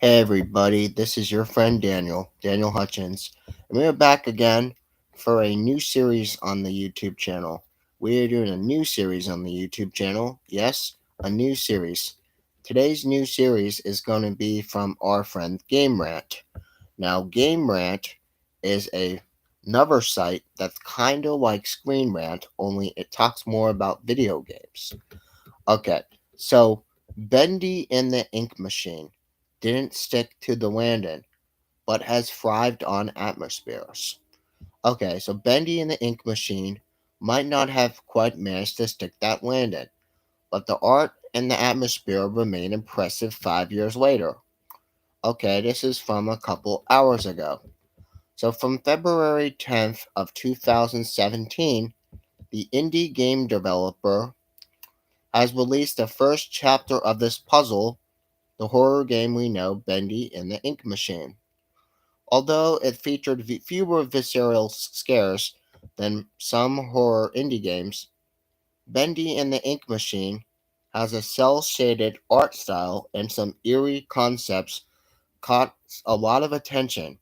Hey everybody, this is your friend Daniel Hutchins, and we're back again for a new series on the YouTube channel. We are doing a new series on the YouTube channel. Yes, a new series. Today's new series is going to be from our friend Game Rant. Now, Game Rant is another site that's kind of like Screen Rant, only it talks more about video games. Okay, so Bendy in the Ink Machine didn't stick to the landing, but has thrived on atmospheres. Okay, so Bendy in the Ink Machine might not have quite managed to stick that landing, but the art and the atmosphere remain impressive 5 years later. Okay, this is from a couple hours ago. So from February 10th of 2017, the indie game developer has released the first chapter of this puzzle, the horror game we know, Bendy in the Ink Machine. Although it featured fewer visceral scares than some horror indie games, Bendy and the Ink Machine has a cel-shaded art style and some eerie concepts caught a lot of attention.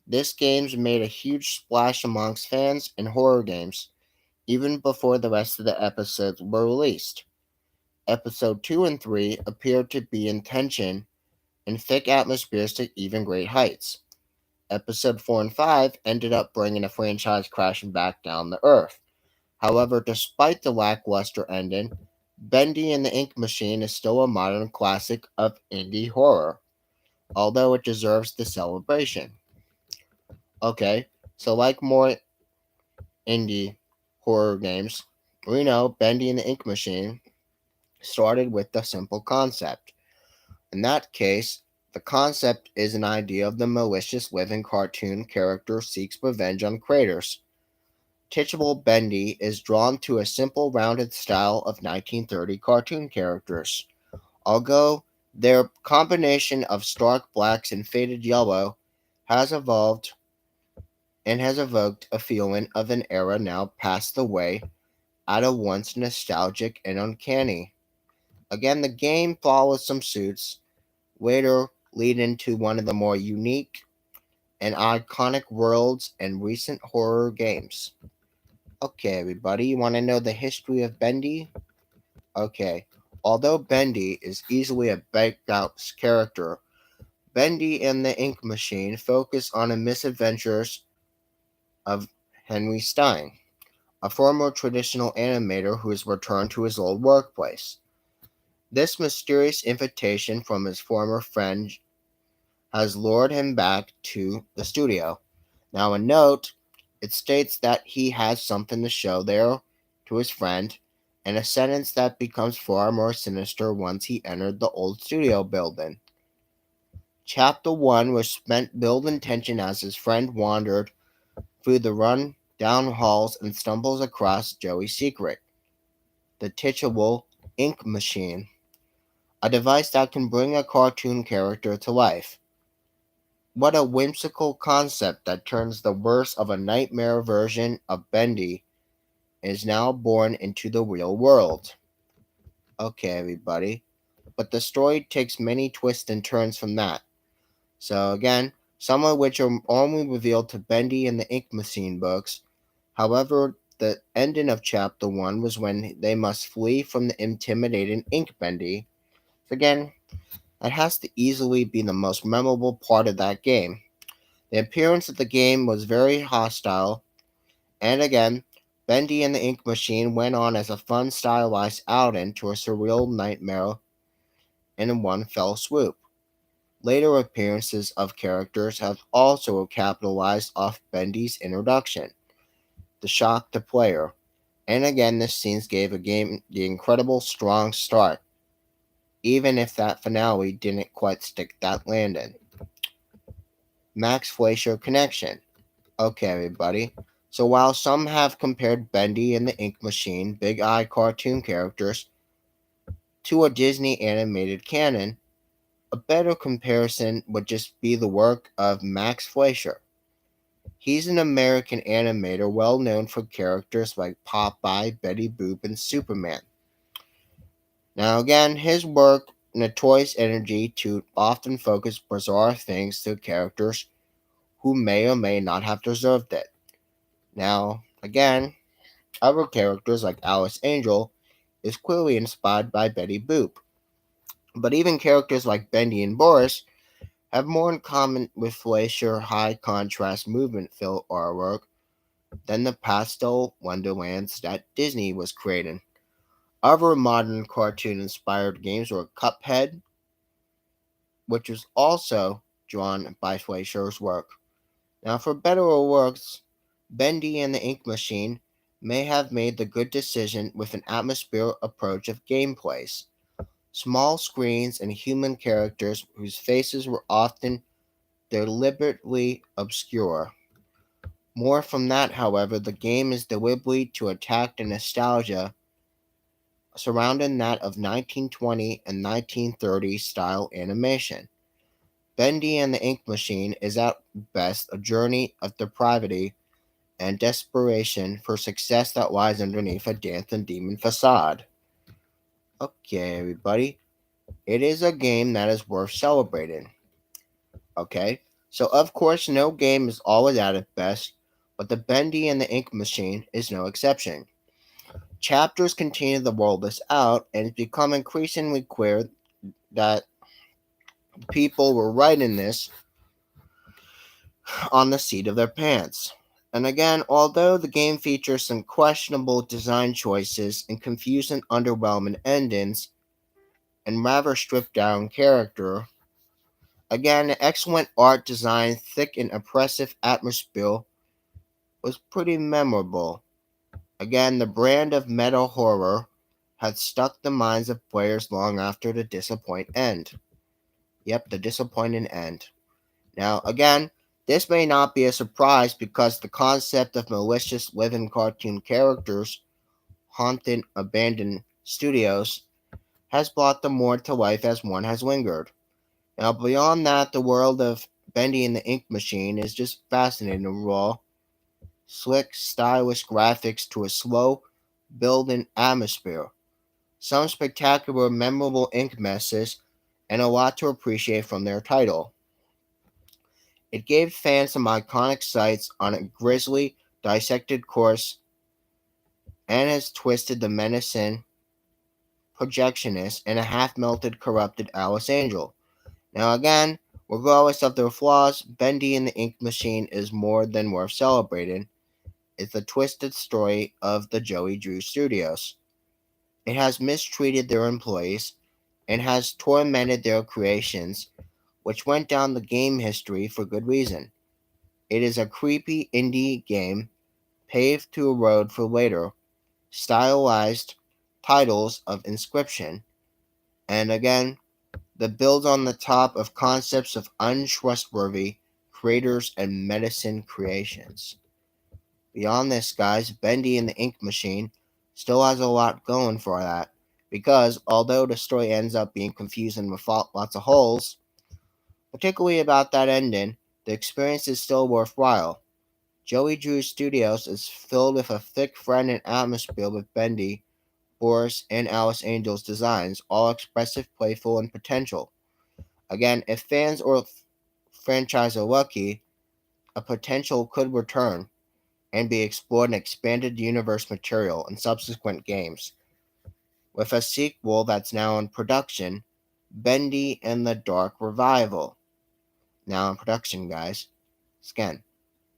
This game's made a huge splash amongst fans and horror games, even before the rest of the episodes were released. Episode 2 and 3 appeared to be in tension and thick atmospheres to even great heights. Episode 4 and 5 ended up bringing the franchise crashing back down to earth. However, despite the lackluster ending, Bendy and the Ink Machine is still a modern classic of indie horror, although it deserves the celebration. Okay, so like more indie horror games, we know Bendy and the Ink Machine started with the simple concept. In that case, the concept is an idea of the malicious living cartoon character seeks revenge on creators. Teachable Bendy is drawn to a simple rounded style of 1930 cartoon characters. Although their combination of stark blacks and faded yellow has evolved and has evoked a feeling of an era now past the way at a once nostalgic and uncanny. Again, the game follows some suits, later leading to one of the more unique and iconic worlds in recent horror games. Okay, everybody, you want to know the history of Bendy? Okay, although Bendy is easily a baked-out character, Bendy and the Ink Machine focus on the misadventures of Henry Stein, a former traditional animator who has returned to his old workplace. This mysterious invitation from his former friend has lured him back to the studio. Now, a note, it states that he has something to show there to his friend, and a sentence that becomes far more sinister once he entered the old studio building. Chapter 1 was spent building tension as his friend wandered through the run-down halls and stumbles across Joey's secret, the teachable ink machine, a device that can bring a cartoon character to life. What a whimsical concept that turns the worst of a nightmare version of Bendy is now born into the real world. Okay, everybody. But the story takes many twists and turns from that. So, again, some of which are only revealed to Bendy in the Ink Machine books. However, the ending of Chapter 1 was when they must flee from the intimidating Ink Bendy. So, again, that has to easily be the most memorable part of that game. The appearance of the game was very hostile, and again, Bendy and the Ink Machine went on as a fun stylized outing to a surreal nightmare in one fell swoop. Later appearances of characters have also capitalized off Bendy's introduction, the shock to player, and again this scene gave a game the incredible strong start, even if that finale didn't quite stick that landing. Max Fleischer connection. Okay, everybody. So while some have compared Bendy and the Ink Machine, Big Eye cartoon characters, to a Disney animated canon, a better comparison would just be the work of Max Fleischer. He's an American animator well known for characters like Popeye, Betty Boop, and Superman. Now, again, his work notorious energy to often focus bizarre things to characters who may or may not have deserved it. Now, again, other characters like Alice Angel is clearly inspired by Betty Boop. But even characters like Bendy and Boris have more in common with Fleischer high contrast movement fill artwork than the pastel wonderlands that Disney was creating. Other modern cartoon inspired games were Cuphead, which was also drawn by Fleischer's work. Now, for better or worse, Bendy and the Ink Machine may have made the good decision with an atmospheric approach of gameplays. Small screens and human characters whose faces were often deliberately obscure. More from that, however, the game is deliberately to attack the nostalgia surrounding that of 1920 and 1930 style animation. Bendy and the Ink Machine is at best a journey of depravity and desperation for success that lies underneath a dancing demon facade. Okay, everybody, it is a game that is worth celebrating. Okay, so of course, no game is always at its best, but the Bendy and the Ink Machine is no exception. Chapters continue to roll this out, and it's become increasingly clear that people were writing this on the seat of their pants. And again, although the game features some questionable design choices and confusing, underwhelming endings, and rather stripped down character, again, excellent art design, thick and oppressive atmosphere was pretty memorable. Again, the brand of meta horror had stuck the minds of players long after the disappointing end. Yep, the disappointing end. Now, again, this may not be a surprise because the concept of malicious living cartoon characters haunting abandoned studios has brought them more to life as one has lingered. Now, beyond that, the world of Bendy and the Ink Machine is just fascinating and raw. Slick, stylish graphics to a slow building atmosphere. Some spectacular, memorable ink messes, and a lot to appreciate from their title. It gave fans some iconic sights on a grisly, dissected course and has twisted the menacing projectionist and a half melted, corrupted Alice Angel. Now, again, regardless of their flaws, Bendy and the Ink Machine is more than worth celebrating. It's the twisted story of the Joey Drew Studios. It has mistreated their employees and has tormented their creations, which went down the game history for good reason. It is a creepy indie game paved to a road for later, stylized titles of Inscription, and again, the build on the top of concepts of untrustworthy creators and medicine creations. Beyond this, guys, Bendy and the Ink Machine still has a lot going for that, because although the story ends up being confusing with lots of holes, particularly about that ending, the experience is still worthwhile. Joey Drew Studios is filled with a thick, friendly atmosphere with Bendy, Boris, and Alice Angel's designs, all expressive, playful, and potential. Again, if fans or franchise are lucky, a potential could return and be explored in expanded universe material in subsequent games, with a sequel that's now in production, Bendy and the Dark Revival. Now in production, guys. Again,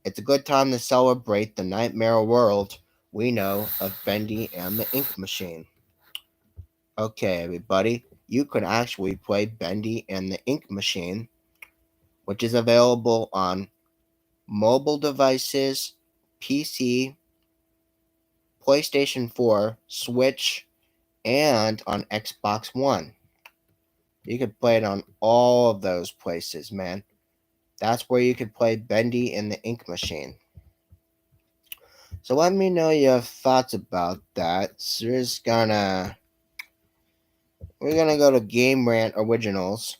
it's a good time to celebrate the nightmare world we know of Bendy and the Ink Machine. Okay, everybody, you could actually play Bendy and the Ink Machine, which is available on mobile devices, PC, PlayStation 4, Switch, and on Xbox One. You could play it on all of those places, man. That's where you could play Bendy and the Ink Machine. So let me know your thoughts about that. So we're gonna go to Game Rant Originals.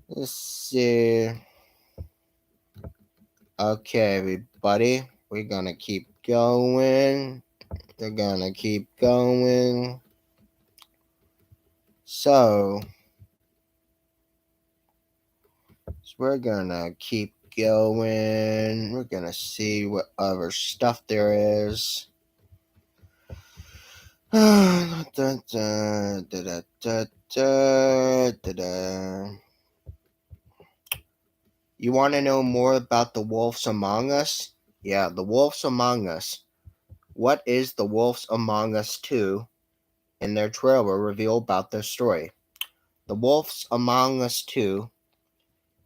Let's see. Okay, everybody, we're gonna keep going. They're gonna keep going. So we're gonna keep going. We're gonna see what other stuff there is. Da, da, da, da, da, da, da, da. You want to know more about the Wolves Among Us? Yeah, the Wolves Among Us. What is the Wolves Among Us 2? In their trailer reveal about their story. The Wolves Among Us 2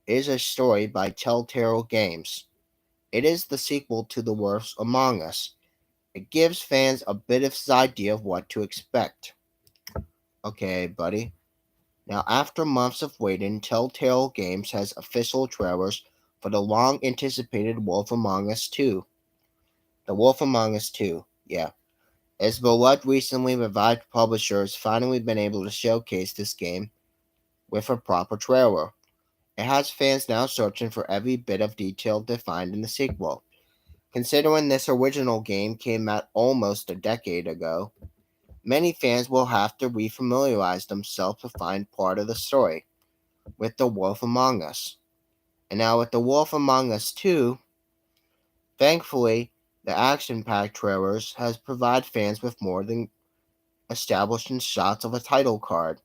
is a story by Telltale Games. It is the sequel to The Wolves Among Us. It gives fans a bit of an idea of what to expect. Okay, buddy. Now, after months of waiting, Telltale Games has official trailers for the long anticipated Wolf Among Us 2. The Wolf Among Us 2, yeah. As beloved recently revived publisher has finally been able to showcase this game with a proper trailer. It has fans now searching for every bit of detail to find in the sequel. Considering this original game came out almost a decade ago, many fans will have to refamiliarize themselves to find part of the story with The Wolf Among Us. And now with The Wolf Among Us 2, thankfully, the action-packed trailers has provided fans with more than establishing shots of a title card.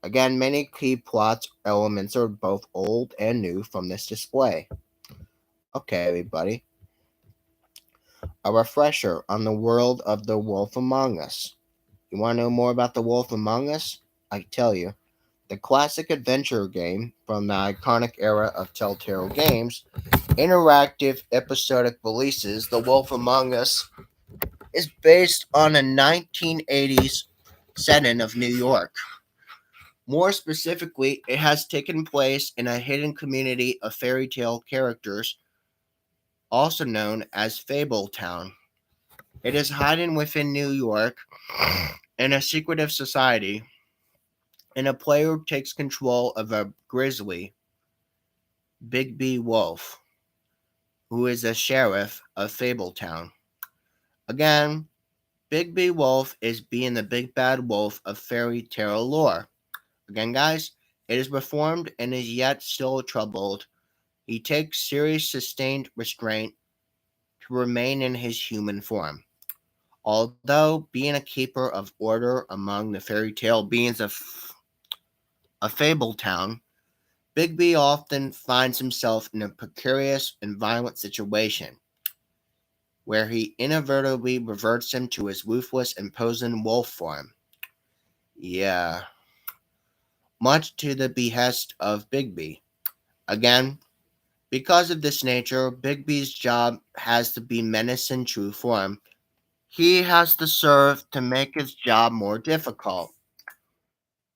Again, many key plot elements are both old and new from this display. Okay, everybody. A refresher on the world of The Wolf Among Us. You want to know more about The Wolf Among Us? I tell you. The classic adventure game from the iconic era of Telltale Games, interactive episodic releases, The Wolf Among Us is based on a 1980s setting of New York. More specifically, it has taken place in a hidden community of fairy tale characters, also known as Fabletown. It is hidden within New York in a secretive society, and a player takes control of a grizzly, Bigby Wolf, who is the sheriff of Fabletown. Again, Bigby Wolf is being the big bad wolf of fairy tale lore. Again, guys, it is reformed and is yet still troubled. He takes serious sustained restraint to remain in his human form. Although being a keeper of order among the fairy tale beings of a Fabletown, Bigby often finds himself in a precarious and violent situation, where he inadvertently reverts him to his ruthless, imposing wolf form. Yeah, much to the behest of Bigby. Again, because of this nature, Bigby's job has to be menace in true form. He has to serve to make his job more difficult.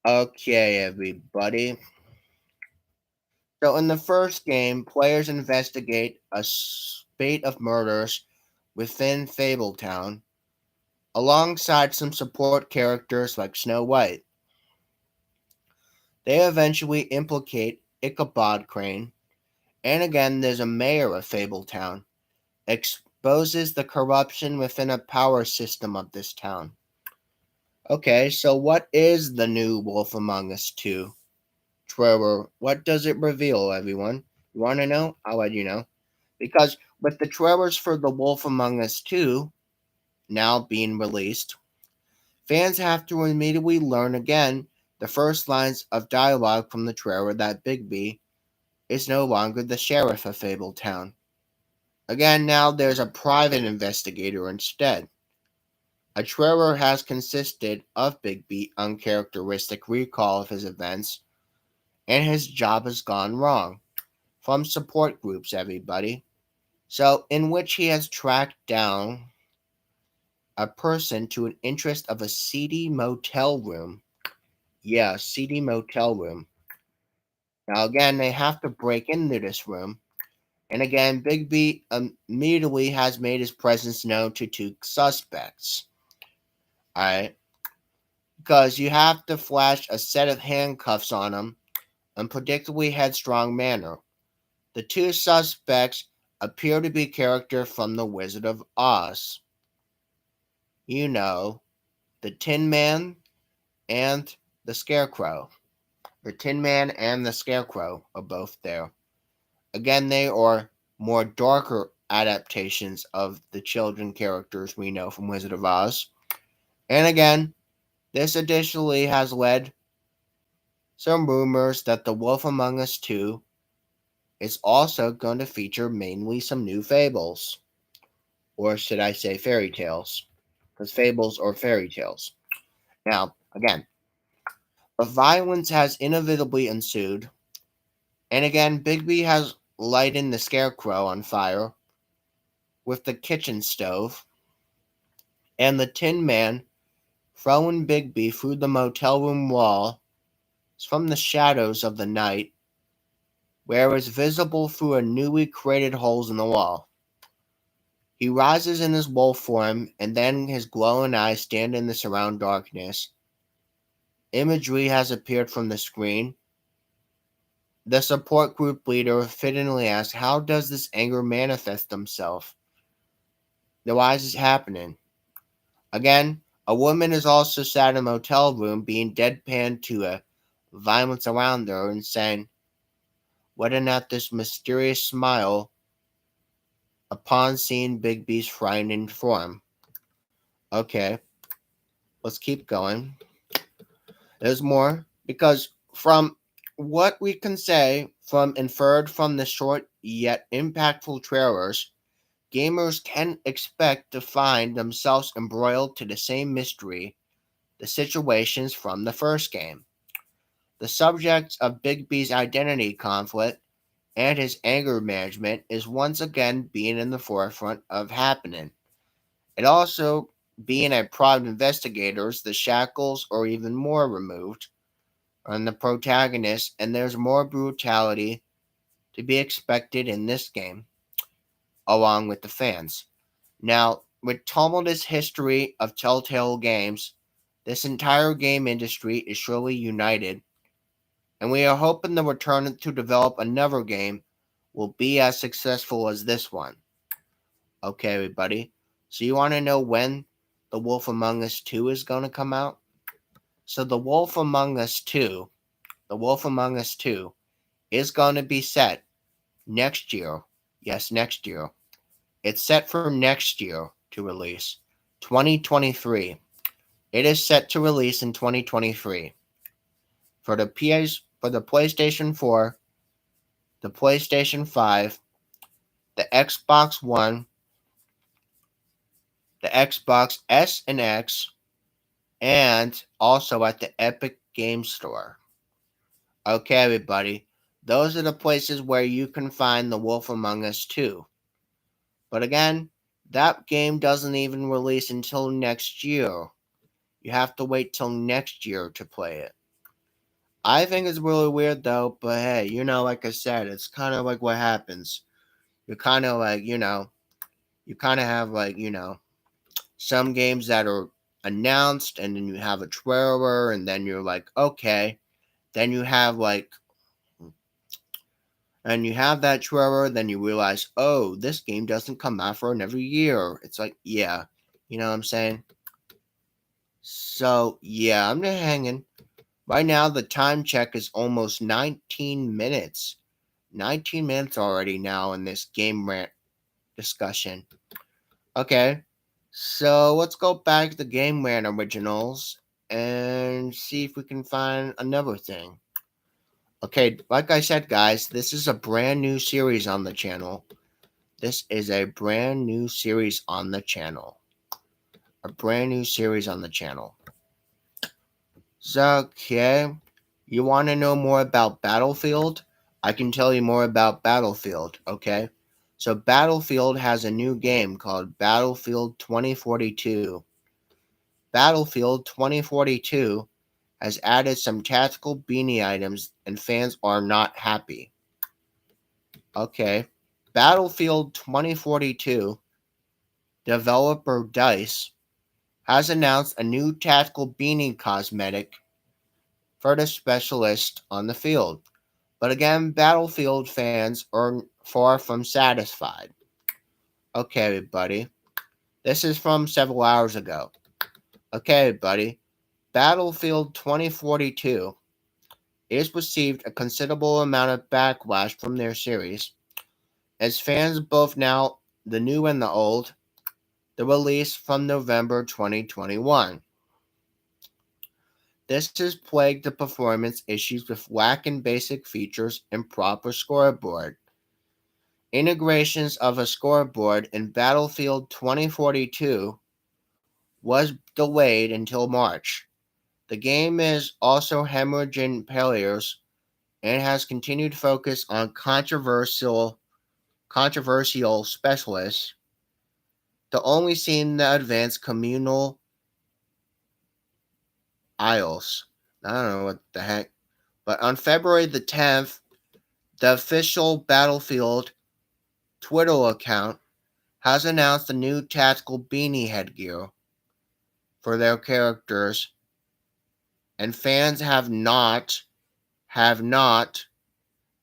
Okay, everybody. So, in the first game, players investigate a spate of murders within Fabletown, alongside some support characters like Snow White. They eventually implicate Ichabod Crane, and again, there's a mayor of Fabletown, exposes the corruption within a power system of this town. Okay, so what is the new Wolf Among Us 2 trailer? What does it reveal, everyone? You want to know? I'll let you know. Because with the trailers for The Wolf Among Us 2 now being released, fans have to immediately learn again the first lines of dialogue from the trailer that Bigby is no longer the sheriff of Fabletown. Again, now there's a private investigator instead. A trailer has consisted of Bigby's uncharacteristic recall of his events, and his job has gone wrong. From support groups, everybody. So, in which he has tracked down a person to an interest of a seedy motel room. Yeah, seedy motel room. Now, again, they have to break into this room. And again, Bigby immediately has made his presence known to two suspects. Alright? Because you have to flash a set of handcuffs on him in predictably headstrong manner. The two suspects appear to be characters from The Wizard of Oz. You know, the Tin Man and the Scarecrow. The Tin Man and the Scarecrow are both there. Again, they are more darker adaptations of the children characters we know from Wizard of Oz. And again, this additionally has led some rumors that The Wolf Among Us 2 is also going to feature mainly some new fables. Or should I say fairy tales? Because fables are fairy tales. Now, again, the violence has inevitably ensued. And again, Bigby has lighted the Scarecrow on fire with the kitchen stove. And the Tin Man throwing Bigby through the motel room wall from the shadows of the night, where it is visible through a newly created holes in the wall. He rises in his wolf form, and then his glowing eyes stand in the surround darkness. Imagery has appeared from the screen. The support group leader fittingly asks, how does this anger manifest himself? Why is this happening? Again, a woman is also sat in a motel room being deadpan to a violence around her and saying, letting out this mysterious smile upon seeing Bigby's frightening form. Okay, let's keep going. There's more, because from what we can say, from inferred from the short yet impactful trailers, gamers can expect to find themselves embroiled to the same mystery, the situations from the first game. The subject of Bigby's identity conflict and his anger management is once again being in the forefront of happening. It also being a private investigators, the shackles are even more removed on the protagonist, and there's more brutality to be expected in this game, along with the fans. Now, with tumultuous history of Telltale games, this entire game industry is surely united, and we are hoping the return to develop another game will be as successful as this one. Okay, everybody. So you want to know when The Wolf Among Us 2 is going to come out? So The Wolf Among Us 2 is going to be set next year. Yes, next year. It's set for next year to release. 2023. It is set to release in 2023 for the PlayStation 4, the PlayStation 5, the Xbox One, the Xbox S and X, and also at the Epic Game Store. Okay, everybody, those are the places where you can find The Wolf Among Us 2. But again, that game doesn't even release until next year. You have to wait till next year to play it. I think it's really weird though, but hey, like I said, it's kind of like what happens. You're kind of like, you kind of have like, some games that are announced and then you have a trailer and then you're like, okay. Then you have like, and you have that trailer, then you realize, oh, this game doesn't come out for another year. It's like, yeah, you know what I'm saying? So, yeah, I'm just hanging. Right now, the time check is almost 19 minutes. 19 minutes already now in this game rant discussion. Okay, so let's go back to the Game Rant originals and see if we can find another thing. Okay, like I said, guys, this is a brand new series on the channel. This is a brand new series on the channel. A brand new series on the channel. So, okay, you want to know more about Battlefield? I can tell you more about Battlefield, okay? So Battlefield has a new game called Battlefield 2042. Battlefield 2042 has added some tactical beanie items and fans are not happy. Okay. Battlefield 2042 developer DICE has announced a new tactical beanie cosmetic for the specialist on the field. But again, Battlefield fans are far from satisfied. Okay, everybody. This is from several hours ago. Okay, everybody. Battlefield 2042 is received a considerable amount of backlash from their series, as fans both now the new and the old, the release from November 2021. This has plagued the performance issues with lack in basic features and proper scoreboard. Integrations of a scoreboard in Battlefield 2042 was delayed until March. The game is also hemorrhaging players and has continued focus on controversial specialists to only seeing the advanced communal aisles. I don't know what the heck. But on February the 10th, the official Battlefield Twitter account has announced a new tactical beanie headgear for their characters, and fans have not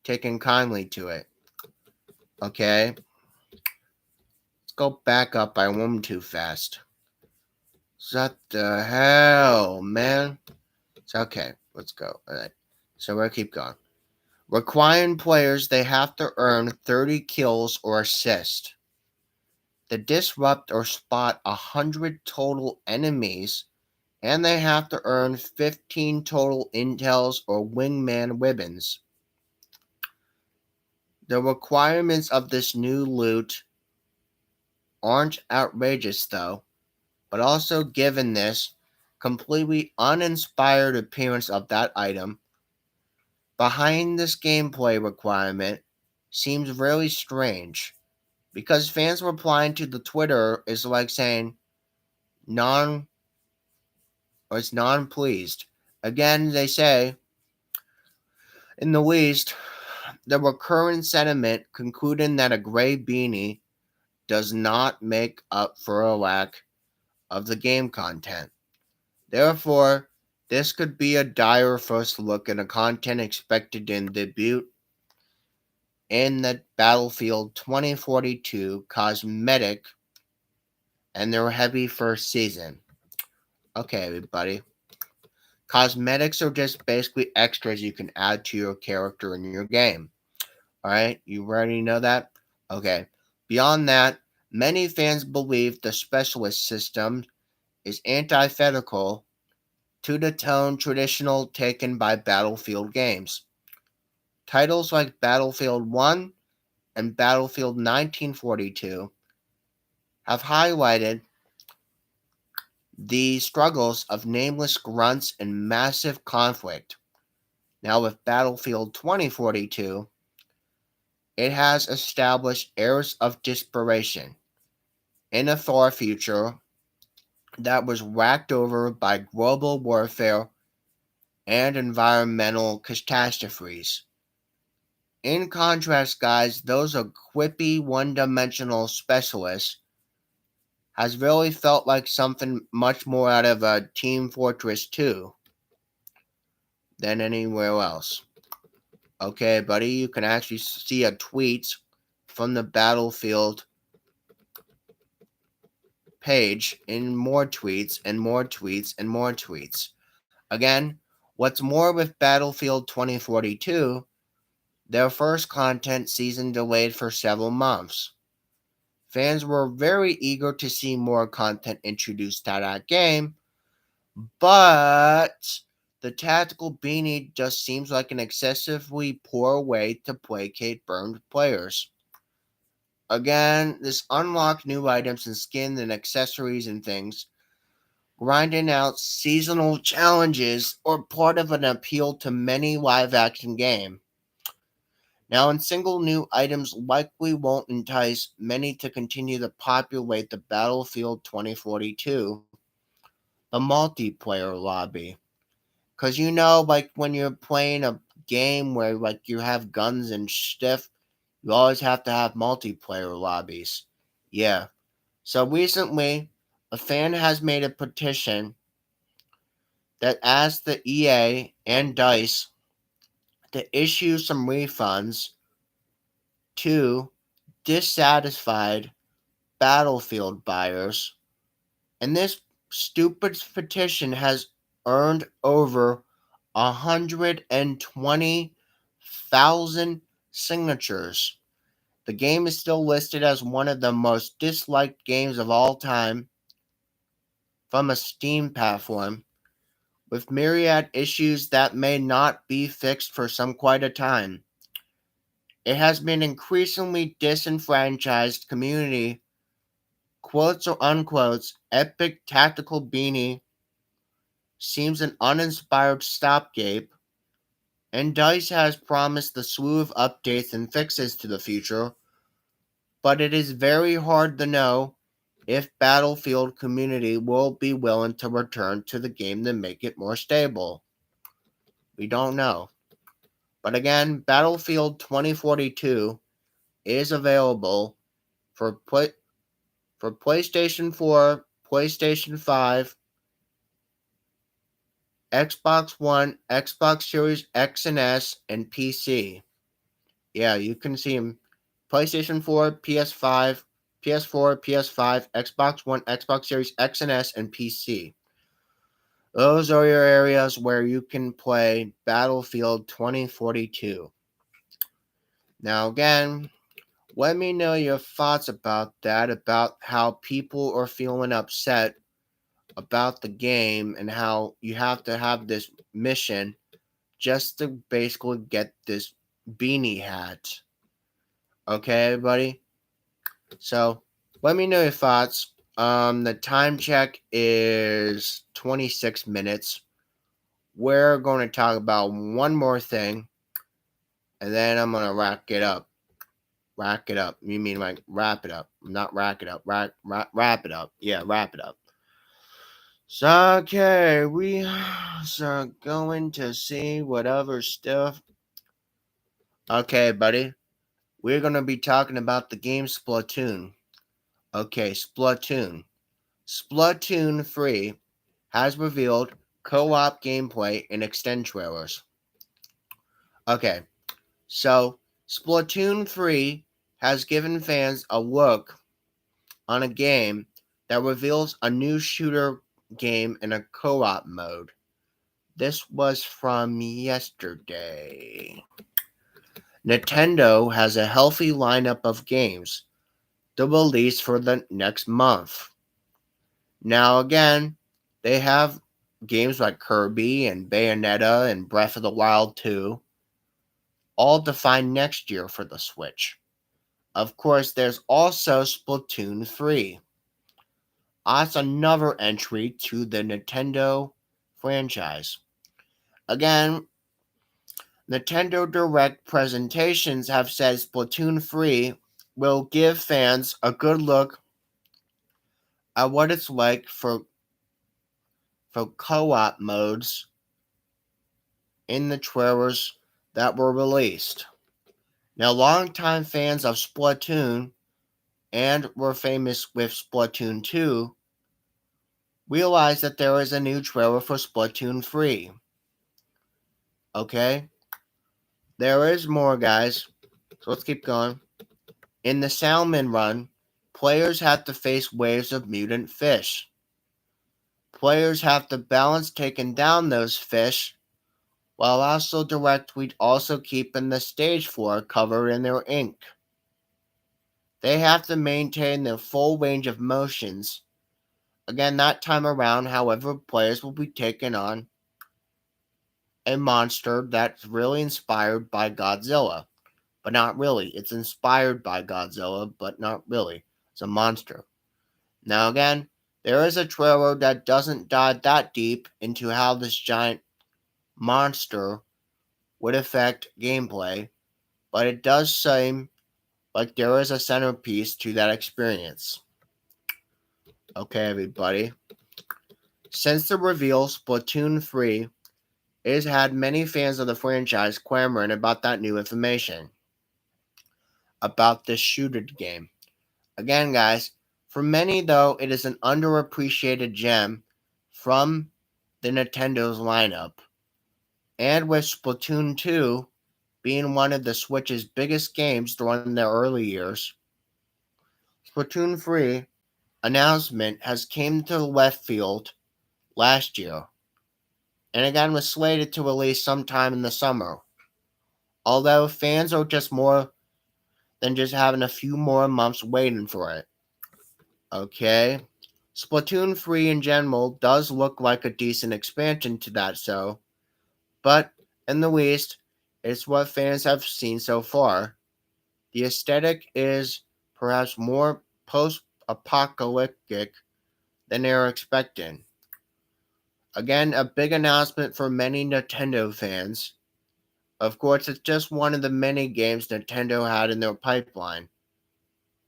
taken kindly to it. Okay? Let's go back up. I went too fast. What the hell, man? It's okay. Let's go. Alright. So we'll keep going. Requiring players they have to earn 30 kills or assists. To disrupt or spot 100 total enemies, and they have to earn 15 total intels or wingman ribbons. The requirements of this new loot aren't outrageous though, but also given this completely uninspired appearance of that item, behind this gameplay requirement seems really strange, because fans replying to the Twitter is like saying it's non-pleased. Again, they say, in the least, the recurrent sentiment concluding that a gray beanie does not make up for a lack of the game content. Therefore, this could be a dire first look at a content expected in debut in the Battlefield 2042 cosmetic and their heavy first season. Okay, everybody. Cosmetics are just basically extras you can add to your character in your game. Alright, you already know that? Okay. Beyond that, many fans believe the specialist system is antithetical to the tone traditional taken by Battlefield games. Titles like Battlefield 1 and Battlefield 1942 have highlighted the struggles of nameless grunts and massive conflict. Now, with Battlefield 2042, it has established eras of desperation in a far future that was racked over by global warfare and environmental catastrophes. In contrast, guys, those are quippy, one-dimensional specialists has really felt like something much more out of a Team Fortress 2 than anywhere else. Okay, buddy, you can actually see a tweet from the Battlefield page in more tweets and more tweets and more tweets. Again, what's more with Battlefield 2042, their first content season delayed for several months. Fans were very eager to see more content introduced to that game, but the tactical beanie just seems like an excessively poor way to placate burned players. Again, this unlocked new items and skin and accessories and things, grinding out seasonal challenges or part of an appeal to many live action game. Now, and single new items likely won't entice many to continue to populate the Battlefield 2042, the multiplayer lobby. Because like when you're playing a game where like you have guns and stuff, you always have to have multiplayer lobbies. Yeah. So recently, a fan has made a petition that asked the EA and DICE to issue some refunds to dissatisfied Battlefield buyers. And this stupid petition has earned over 120,000 signatures. The game is still listed as one of the most disliked games of all time from a Steam platform, with myriad issues that may not be fixed for some quite a time. It has been increasingly disenfranchised community, quotes or unquotes, epic tactical beanie seems an uninspired stopgap, and DICE has promised a slew of updates and fixes to the future, but it is very hard to know if Battlefield community will be willing to return to the game to make it more stable. We don't know. But again, Battlefield 2042 is available for for PlayStation 4, PlayStation 5, Xbox One, Xbox Series X and S, and PC. Yeah, you can see them. PlayStation 4, PS5, PS4, PS5, Xbox One, Xbox Series X and S, and PC. Those are your areas where you can play Battlefield 2042. Now, again, let me know your thoughts about that, about how people are feeling upset about the game and how you have to have this mission just to basically get this beanie hat. Okay, everybody? So, let me know your thoughts. The time check is 26 minutes. We're going to talk about one more thing, and then I'm going to rack it up. Rack it up. You mean like wrap it up? Not rack it up. Wrap it up. Yeah, wrap it up. So, okay, we are going to see whatever stuff. Okay, buddy. We're going to be talking about the game Splatoon. Okay, Splatoon. Splatoon 3 has revealed co-op gameplay in extend trailers. Okay, so Splatoon 3 has given fans a look on a game that reveals a new shooter game in a co-op mode. This was from yesterday. Nintendo has a healthy lineup of games to release for the next month. Now, again, they have games like Kirby and Bayonetta and Breath of the Wild 2, all defined next year for the Switch. Of course, there's also Splatoon 3. That's another entry to the Nintendo franchise. Again, Nintendo Direct presentations have said Splatoon 3 will give fans a good look at what it's like for co-op modes in the trailers that were released. Now, longtime fans of Splatoon and were famous with Splatoon 2 realize that there is a new trailer for Splatoon 3. Okay? There is more, guys. So let's keep going. In the Salmon Run, players have to face waves of mutant fish. Players have to balance taking down those fish while also keeping the stage floor covered in their ink. They have to maintain their full range of motions. Again, that time around, however, players will be taking on a monster that's really inspired by Godzilla. But not really. It's inspired by Godzilla, but not really. It's a monster. Now, again, there is a trailer that doesn't dive that deep into how this giant monster would affect gameplay, but it does seem like there is a centerpiece to that experience. Okay, everybody. Since the reveal, Splatoon 3 has had many fans of the franchise clamoring about that new information about this shooter game. Again, guys, for many, though, it is an underappreciated gem from the Nintendo's lineup. And with Splatoon 2 being one of the Switch's biggest games during their early years, Splatoon 3 announcement has came to left field last year. and again was slated to release sometime in the summer. Although fans are just more than just having a few more months waiting for it. Okay? Splatoon 3 in general does look like a decent expansion to that show, but in the least, it's what fans have seen so far. The aesthetic is perhaps more post apocalyptic than they are expecting. Again, a big announcement for many Nintendo fans. Of course, it's just one of the many games Nintendo had in their pipeline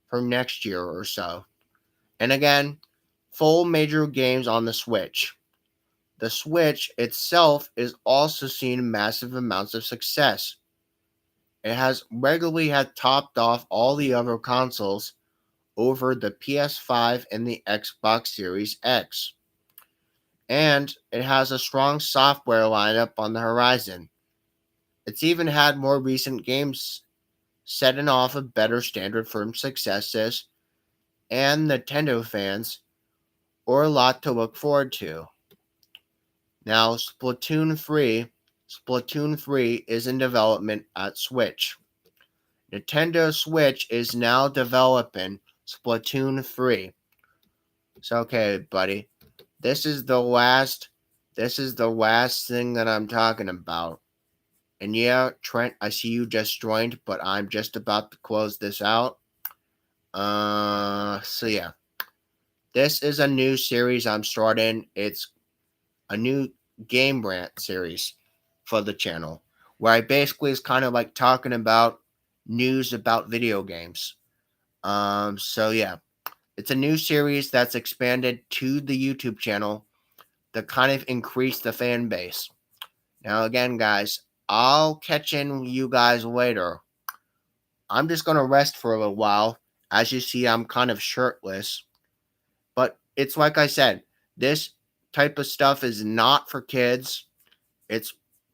for next year or so. And again, full major games on the Switch. The Switch itself is also seeing massive amounts of success. It has regularly had topped off all the other consoles over the PS5 and the Xbox Series X. And it has a strong software lineup on the horizon. It's even had more recent games setting off a better standard for successes, and Nintendo fans or a lot to look forward to. Now, Splatoon 3 is in development at Switch. Nintendo Switch is now developing Splatoon 3. So okay, buddy. This is the last thing that I'm talking about. And yeah, Trent, I see you just joined, but I'm just about to close this out. So yeah. This is a new series I'm starting. It's a new game rant series for the channel, where I basically is kind of like talking about news about video games. So yeah, it's a new series that's expanded to the YouTube channel to kind of increase the fan base. Now again, guys, I'll catch in with you guys later. I'm just gonna rest for a little while. As you see, I'm kind of shirtless. But it's like I said, this type of stuff is not for kids. It's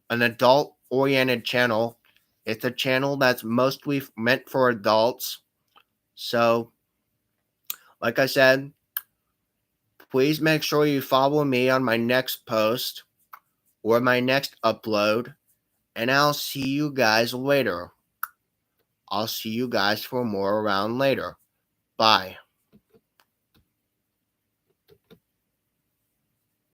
an adult oriented channel. It's a channel that's mostly meant for adults. So, like I said, please make sure you follow me on my next post or my next upload, and I'll see you guys later. I'll see you guys for more around later. Bye.